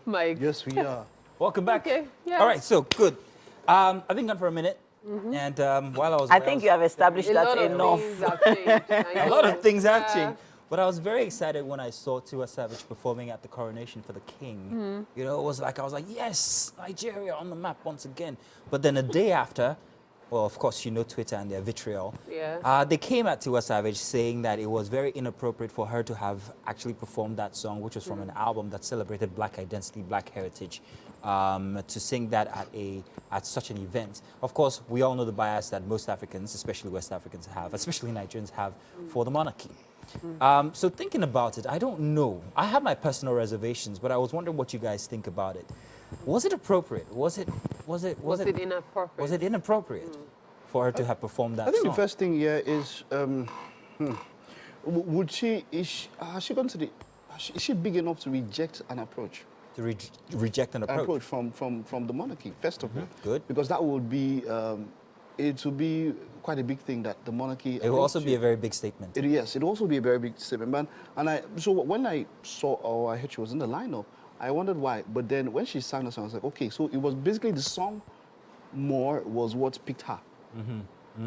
Mike. Yes, we are. Welcome back. Okay, yes. All right, so good. I've been gone for a minute, and while I was I away, think you have established A that's lot of enough. things have changed. I a lot know. of things have Yeah. changed. But I was very excited when I saw Tiwa Savage performing at the Coronation for the King. You know, I was like, yes, Nigeria on the map once again. But then a day after, well, of course, you know Twitter and their vitriol. Yeah. They came at Tiwa Savage saying that it was very inappropriate for her to have actually performed that song, which was from an album that celebrated Black identity, Black heritage, to sing that at such an event. Of course, we all know the bias that most Africans, especially West Africans have, especially Nigerians have for the monarchy. So thinking about it, I don't know. I have my personal reservations, but I was wondering what you guys think about it. Was it appropriate? Was it Inappropriate? Was it inappropriate for her to have performed that I think song? the first thing here is, would she, has she gone to the, is she big enough to reject an approach? To reject an approach? From the monarchy, first of all. Good. Because that would be, it would be quite a big thing that the monarchy... It will also be a very big statement. Yes, it will also be a very big statement. So when I saw, or I heard she was in the lineup, I wondered why. But then when she sang the song, I was like, okay, so it was basically the song more was what picked her.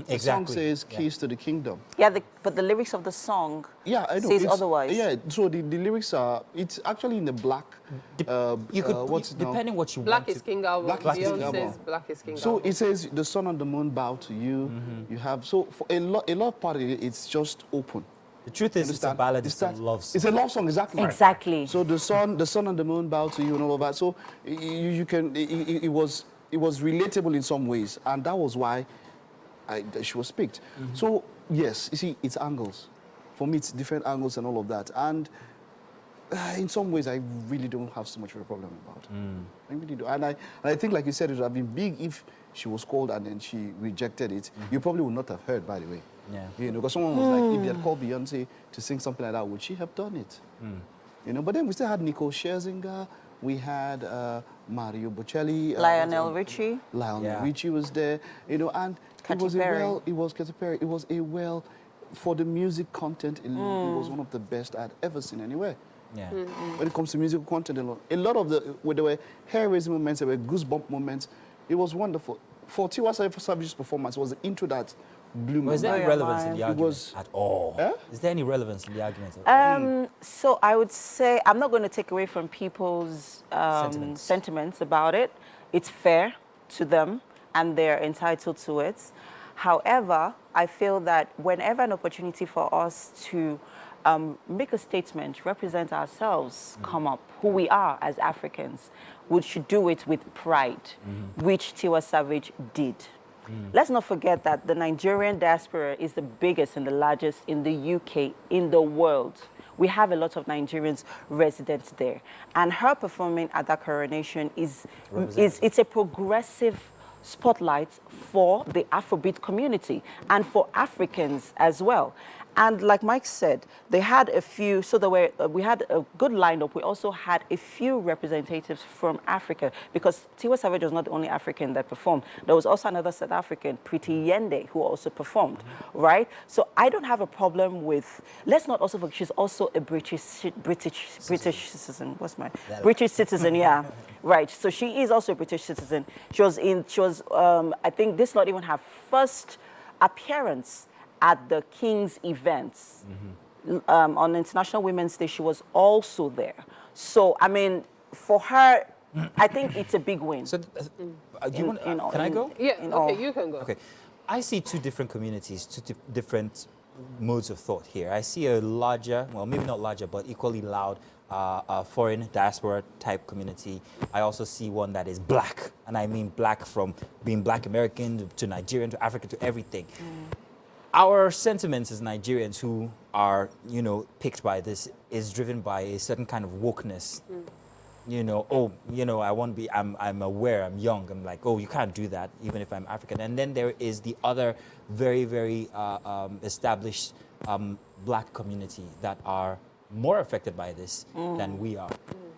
The song says keys to the kingdom. Yeah, but the lyrics of the song I know. says otherwise. Yeah, so the lyrics are, it's actually in the black, You could, depending what you Black want is to, King album. Black is King Beyonce album. says Black is King So album. it says the sun and the moon bow to you. You have, so for a lot of part of it, it's just open. The truth is, it's a Understand? ballad, it's a love song. It's a love song, exactly. Exactly. So the sun and the moon bow to you and all of that. So you can, it was relatable in some ways, and that was why she was picked. So yes, you see, it's angles. For me, it's different angles and all of that. And in some ways, I really don't have so much of a problem about it. I really do. And I think, like you said, it would have been big if she was called and then she rejected it. You probably would not have heard, by the way. Yeah. You know, because someone was like, if they had called Beyonce to sing something like that, would she have done it? You know, but then we still had Nicole Scherzinger, we had Mario Bocelli, Lionel Richie. Lionel Richie was there, you know, and Katy Perry. It was a well, for the music content, it was one of the best I'd ever seen anywhere. Yeah. When it comes to musical content, a lot of where there were hair-raising moments, there were goosebump moments. It was wonderful. For Tiwa Savage's performance, it was the intro that blew me. Was there any Oh, relevance in mind. the It argument was- at all? Eh? Is there any relevance in the argument at all? So I would say I'm not going to take away from people's Sentiments. sentiments about it. It's fair to them, and they're entitled to it. However, I feel that whenever an opportunity for us to make a statement, represent ourselves, come up, who we are as Africans, we should do it with pride, which Tiwa Savage did. Let's not forget that the Nigerian diaspora is the biggest and the largest in the UK, in the world. We have a lot of Nigerians residents there. And her performing at that coronation it's a progressive spotlight for the Afrobeat community and for Africans as well. And like Mike said, they had a few, so we had a good lineup. We also had a few representatives from Africa because Tiwa Savage was not the only African that performed. There was also another South African, Pretty Yende, who also performed, right? So I don't have a problem with, let's not also forget, she's also a British citizen. What's my? British citizen, yeah. Right, so she is also a British citizen. She was, I think this not even her first appearance at the King's events. On International Women's Day, she was also there. So, I mean, for her, I think it's a big win. So, can I go? Yeah, okay, you can go. Okay. I see two different communities, different modes of thought here. I see a larger, well, maybe not larger, but equally loud foreign diaspora type community. I also see one that is black, and I mean black from being black American to Nigerian to African to everything. Our sentiments as Nigerians who are, you know, picked by this is driven by a certain kind of wokeness. You know, I'm aware, I'm young. I'm like, oh, you can't do that, even if I'm African. And then there is the other very, very established black community that are more affected by this than we are.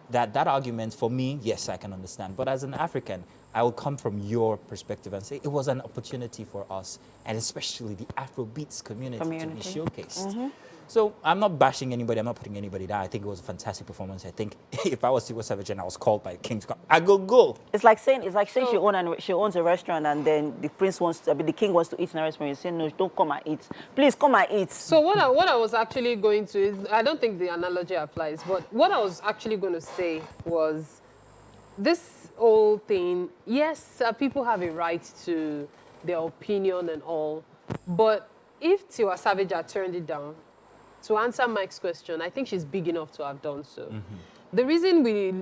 That argument, for me, yes, I can understand. But as an African, I will come from your perspective and say it was an opportunity for us, and especially the Afrobeats community. To be showcased. So I'm not bashing anybody. I'm not putting anybody down. I think it was a fantastic performance. I think if I was Tiwa Savage and I was called by King to come, I go. It's like saying she owns a restaurant and then the the king wants to eat in a restaurant. You say no, don't come and eat. Please come and eat. So what I was actually going to is, I don't think the analogy applies, but what I was actually going to say was this whole thing. Yes, people have a right to their opinion and all, but if Tiwa Savage had turned it down, to answer Mike's question, I think she's big enough to have done so. The reason we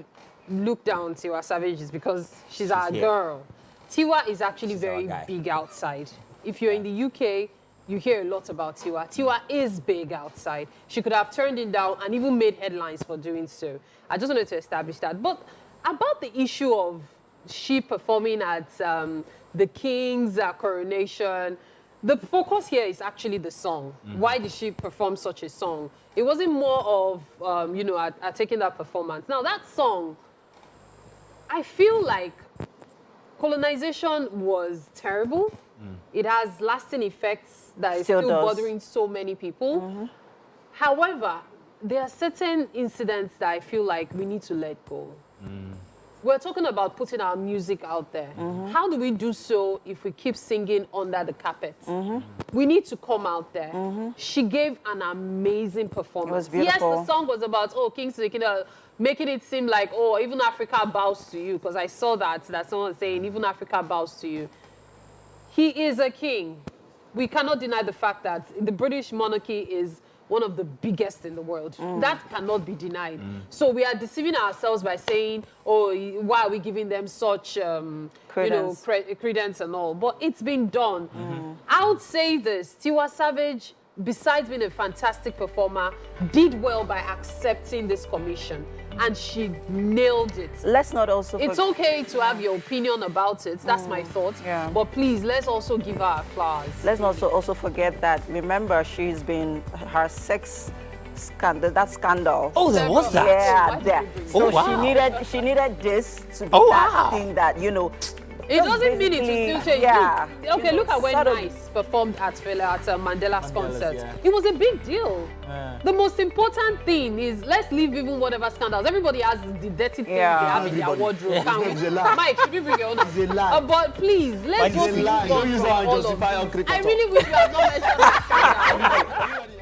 look down Tiwa Savage is because she's our here. girl. Tiwa is actually She's very our guy. big outside. If you're in the UK, you hear a lot about Tiwa. Tiwa is big outside. She could have turned it down and even made headlines for doing so. I just wanted to establish that. But about the issue of she performing at the King's coronation, the focus here is actually the song. Why did she perform such a song? It wasn't more of, you know, taking that performance. Now, that song, I feel like colonization was terrible. It has lasting effects that is still bothering so many people. However, there are certain incidents that I feel like we need to let go. We're talking about putting our music out there. How do we do so if we keep singing under the carpet? We need to come out there. She gave an amazing performance. It was beautiful. Yes, the song was about, oh, King's making it seem like, oh, even Africa bows to you. Because I saw that someone was saying, even Africa bows to you. He is a king. We cannot deny the fact that the British monarchy is one of the biggest in the world. That cannot be denied. So we are deceiving ourselves by saying, oh, why are we giving them such Credence. You know, credence and all? But it's been done. I would say this, Tiwa Savage, besides being a fantastic performer, did well by accepting this commission. And she nailed it. Let's not also... It's okay to have your opinion about it. That's my thought. Yeah. But please, let's also give her flowers. Let's not also forget that, remember, she's been, her sex scandal, that scandal. Oh, there was that. Yeah, Why did there. you bring So that? Oh, wow. she needed this to be Oh, that wow. thing that, you know... It doesn't mean it will still change. Yeah. Okay, look at when sort of- Nice performed at Mandela's concert. yeah. It was a big deal. Yeah. The most important thing is, let's leave even whatever scandals. Everybody has the dirty things they have in their wardrobe. Can we? It's a lie. Mike, should we bring your own? It's a lie. But please, let's It's just a move lie. on Don't use from that and all of justify this. your cricket I talk. really wish we had not mentioned that scandal.